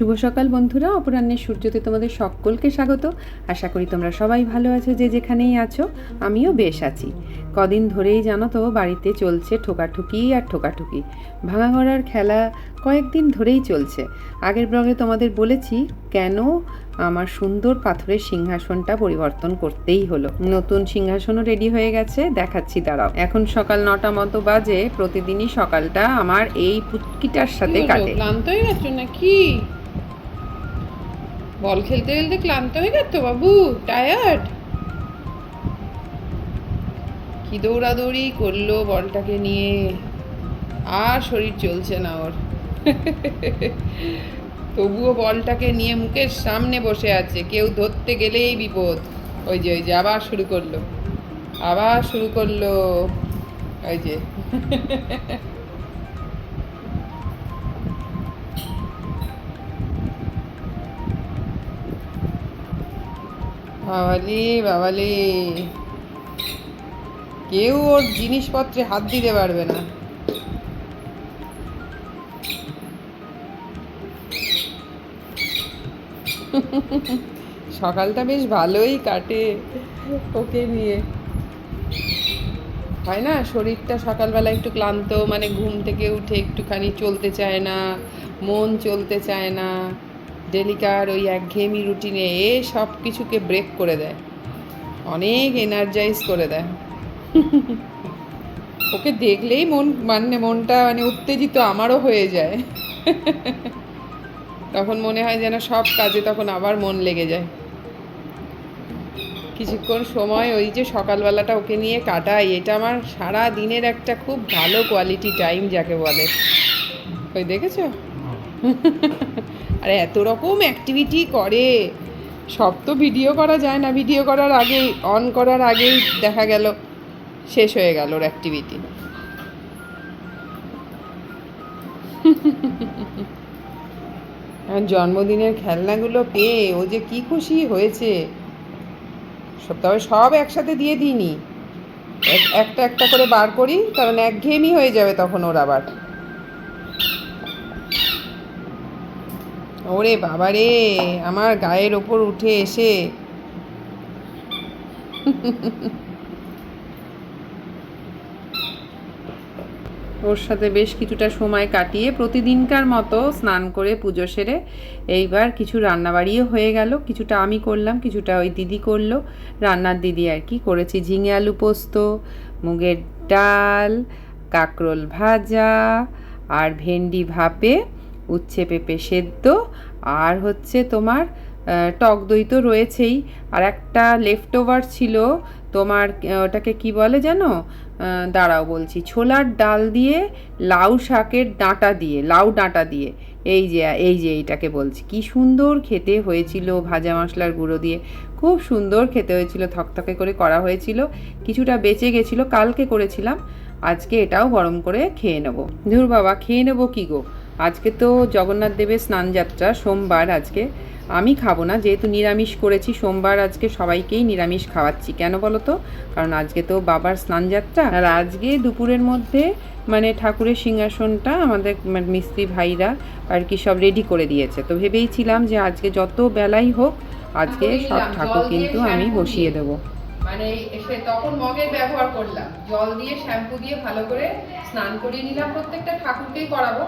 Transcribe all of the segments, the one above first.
শুভ সকাল বন্ধুরা, অপরাহ্নের সূর্যতে তোমাদের সকলকে স্বাগত। আশা করি তোমরা সবাই ভালো আছো, যে যেখানেই আছো। আমিও বেশ আছি। কদিন ধরেই জানো তো বাড়িতে চলছে ঠোকাঠুকি আর ঠোকাঠুকি, ভাঙাগড়ার খেলা কয়েকদিন ধরেই চলছে। আগের ব্লগে তোমাদের বলেছি কেন আমার সুন্দর পাথরের সিংহাসনটা পরিবর্তন করতেই হলো। নতুন সিংহাসনও রেডি হয়ে গেছে, দেখাচ্ছি দাঁড়াও। এখন সকাল 9টা মতো বাজে। প্রতিদিনই সকালটা আমার এই পুচকিটার সাথে কাটে। ক্লান্ত হয়ে গেছো নাকি? বল খেলতে খেলতে ক্লান্ত হয়ে গেছো বাবু? টায়ার্ড? কি দৌড়াদৌড়ি করলো বলটাকে নিয়ে, আর শরীর চলছে না ওর। তবুও বলটাকে নিয়ে মুখের সামনে বসে আছে, কেউ ধরতে গেলেই বিপদ। ওই যে আবার শুরু করলো, ওই যে। বাবালে, কেউ ওর জিনিসপত্রে হাত দিতে পারবে না। সকালটা বেশ ভালোই কাটে ওকে নিয়ে। হয় না, শরীরটা সকালবেলা একটু ক্লান্ত, মানে ঘুম থেকে উঠে একটুখানি চলতে চায় না, মন চলতে চায় না। ডেলিকার ওই একঘেয়েমি রুটিনে সব কিছুকে ব্রেক করে দেয়, অনেক এনার্জাইজ করে দেয়। ওকে দেখলেই মনটা উত্তেজিত আমারও হয়ে যায়। তখন মনে হয় যেন সব কাজে তখন আবার মন লেগে যায়। কিছুক্ষণ সময় ওই যে সকালবেলাটা ওকে নিয়ে কাটাই, এটা আমার সারা দিনের একটা খুব ভালো কোয়ালিটি টাইম যাকে বলে। ওই দেখেছো? আর এত রকম অ্যাক্টিভিটি করে, সব তো ভিডিও করা যায় না। ভিডিও করার আগেই, অন করার আগেই দেখা গেল শেষ হয়ে গেল ওর অ্যাক্টিভিটি। জন্মদিনের খেলনাগুলো পেয়ে ও যে কি খুশি হয়েছে। তবে সব একসাথে দিয়ে দিইনি, একটা একটা করে বার করি, কারণ একঘেয়েমি হয়ে যাবে তখন ওর আবার। ওরে বাবারে, আমার গায়ের ওপর উঠে এসে ওর সাথে বেশ কিছুটা সময় কাটিয়ে প্রতিদিনকার মতো স্নান করে পুজো সেরে এইবার কিছু রান্নাবাড়িও হয়ে গেল। কিছুটা আমি করলাম, কিছুটা ওই দিদি করলো। রান্নার দিদি আর কি করেছি, ঝিঙে আলু পোস্ত, মুগের ডাল, কাঁকরোল ভাজা, আর ভেন্ডি ভাপে, উচ্ছে পেঁপে সেদ্ধ, আর হচ্ছে তোমার টক দই তো রয়েছেই। আর একটা লেফট ওভার ছিল তোমার, ওটাকে কি বলে জানো? দাঁড়াও বলছি, ছোলার ডাল দিয়ে লাউ শাকের ডাঁটা দিয়ে, লাউ ডাঁটা দিয়ে, এই যে এইটাকে বলছি। কি সুন্দর খেতে হয়েছিল, ভাজা মশলার গুঁড়ো দিয়ে খুব সুন্দর খেতে হয়েছিল, থকথকে করে করা হয়েছিল। কিছুটা বেঁচে গেছিলো, কালকে করেছিলাম, আজকে এটাও গরম করে খেয়ে নেবো। ধুর বাবা, খেয়ে নেবো কি গো, আজকে তো জগন্নাথ দেবের স্নানযাত্রা, সোমবার আজকে। আমি খাবো না, যেহেতু নিরামিষ করেছি সোমবার, আজকে সবাইকেই নিরামিষ খাওয়াচ্ছি। কেন বলো তো? কারণ আজকে তো বাবার স্নানযাত্রা। আর আজকে দুপুরের মধ্যে ঠাকুরের সিংহাসনটা আমাদের মিস্ত্রি ভাইরা আর কি সব রেডি করে দিয়েছে। তো ভেবেইছিলাম যে আজকে যত বেলাই হোক, আজকে সব ঠাকুর কিন্তু আমি বসিয়ে দেবো। এসে তখন মগের ব্যবহার করলাম, জল দিয়ে শ্যাম্পু দিয়ে ভালো করে স্নান করিয়ে নিলাম। প্রত্যেকটা ঠাকুরকেই করাবো,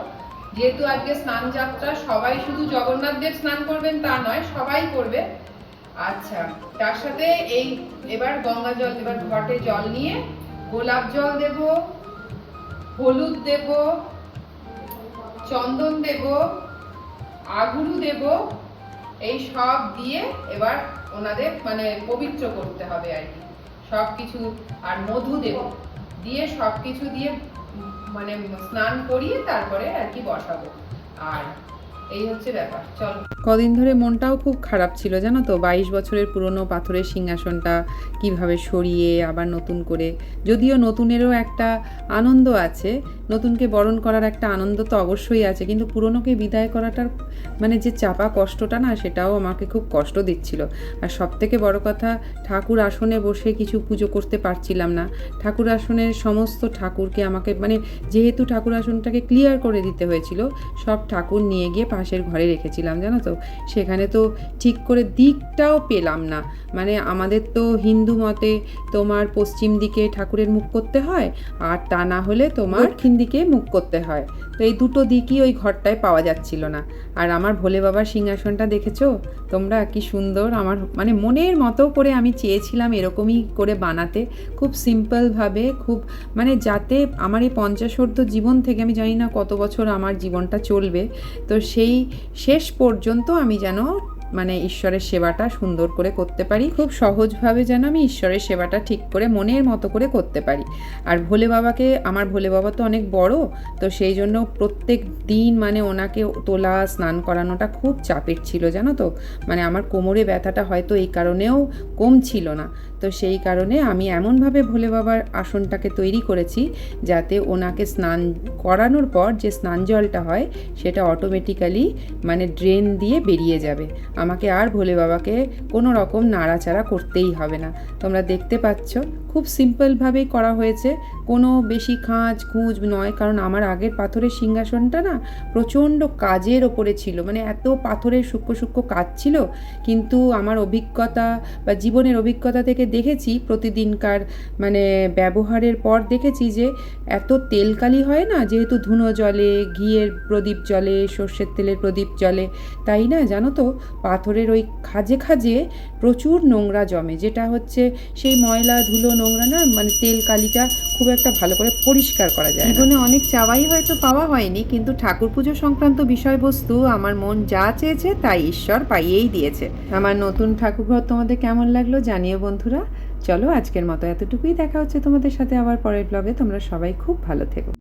যেহেতু আজকে স্নান যাত্রা। সবাই শুধু জগন্নাথ দেব স্নান করবেন তা নয়, সবাই করবে। আচ্ছা, তার সাথে এবার গঙ্গা জল, এবার ঘটে জল নিয়ে গোলাপ জল দেব, হলুদ দেব, চন্দন দেব, আগুরু দেব, এই সব দিয়ে এবার ওনাদের পবিত্র করতে হবে আর কি সব কিছু। আর মধু দেব, দিয়ে সব কিছু দিয়ে স্নান করিয়ে তারপরে আর কি বসাবো। আর এই হচ্ছে ব্যাপার। চল। কদিন ধরে মনটাও খুব খারাপ ছিল জানো তো। 22 বছরের পুরনো পাথরের সিংহাসনটা কিভাবে সরিয়ে আবার নতুন করে, যদিও নতুনেরও একটা আনন্দ আছে, নতুনকে বরণ করার একটা আনন্দ তো অবশ্যই আছে, কিন্তু পুরনোকে বিদায় করাটার যে চাপা কষ্টটা না, সেটাও আমাকে খুব কষ্ট দিচ্ছিল। আর সবথেকে বড় কথা, ঠাকুর আসনে বসে কিছু পুজো করতে পারছিলাম না। ঠাকুর আসনের সমস্ত ঠাকুরকে আমাকে যেহেতু ঠাকুর আসনটাকে ক্লিয়ার করে দিতে হয়েছিল, সব ঠাকুর নিয়ে গিয়ে মাসের ঘরে রেখেছিলাম, জানো তো। সেখানে তো ঠিক করে দিকটাও পেলাম না। মানে আমাদের তো হিন্দু মতে তোমার পশ্চিম দিকে ঠাকুরের মুখ করতে হয়, আর তা না হলে তোমার দক্ষিণ দিকে মুখ করতে হয়। তো এই দুটো দিকই ওই ঘরটায় পাওয়া যাচ্ছিল না। আর আমার ভোলে বাবার সিংহাসনটা দেখেছো তোমরা, কি সুন্দর! আমার মানে মনের মতো করে আমি চেয়েছিলাম এরকমই করে বানাতে, খুব সিম্পলভাবে, খুব মানে যাতে আমার এই 50 জীবন থেকে আমি জানি না কত বছর আমার জীবনটা চলবে, তো সেই শেষ পর্যন্ত আমি যেন মানে ঈশ্বরের সেবাটা সুন্দর করে করতে পারি, খুব সহজভাবে যেন আমি ঈশ্বরের সেবাটা ঠিক করে মনের মতো করে করতে পারি। আর ভোলে বাবাকে, আমার ভোলে বাবা তো অনেক বড়, তো সেই জন্য প্রত্যেক দিন মানে ওনাকে তোলা, স্নান করানোটা খুব চাপের ছিল, জানো তো। মানে আমার কোমরে ব্যথাটা হয়তো এই কারণেও কম ছিল না। তো সেই কারণে আমি এমনভাবে ভোলে বাবার আসনটাকে তৈরি করেছি যাতে ওনাকে স্নান করানোর পর যে স্নান জলটা হয় সেটা অটোমেটিক্যালি মানে ড্রেন দিয়ে বেরিয়ে যাবে। আমাকে আর ভোলে বাবাকে কোনো রকম নাড়াচাড়া করতেই হবে না। তোমরা দেখতে পাচ্ছ খুব সিম্পলভাবেই করা হয়েছে, কোনো বেশি খুঁজ নয়। কারণ আমার আগের পাথরের সিংহাসনটা না প্রচণ্ড কাজের ওপরে ছিল, মানে এত পাথরের সূক্ষ্ম সূক্ষ্ম কাজ ছিল। কিন্তু আমার অভিজ্ঞতা বা জীবনের অভিজ্ঞতা থেকে দেখেছি, প্রতিদিনকার মানে ব্যবহারের পর দেখেছি যে এত তেলকালি হয় না, যেহেতু ধুনো জলে, ঘিয়ের প্রদীপ জলে, সর্ষের তেলের প্রদীপ জলে, তাই না জানো তো পাথরের ওই খাজে খাজে প্রচুর নোংরা জমে, যেটা হচ্ছে সেই ময়লা ধুলো নোংরা না, মানে তেল কালিটা খুব একটা ভালো করে পরিষ্কার করা যায় না। জীবনে অনেক চাওয়াই হয়তো পাওয়া হয়নি, কিন্তু ঠাকুর পুজো সংক্রান্ত বিষয়বস্তু আমার মন যা চেয়েছে তাই ঈশ্বর পাইয়েই দিয়েছে। আমার নতুন ঠাকুরঘর তোমাদের কেমন লাগলো জানিও বন্ধুরা। চলো আজকের মতো এতটুকুই, দেখা হচ্ছে তোমাদের সাথে আবার পরের ব্লগে। তোমরা সবাই খুব ভালো থেকো।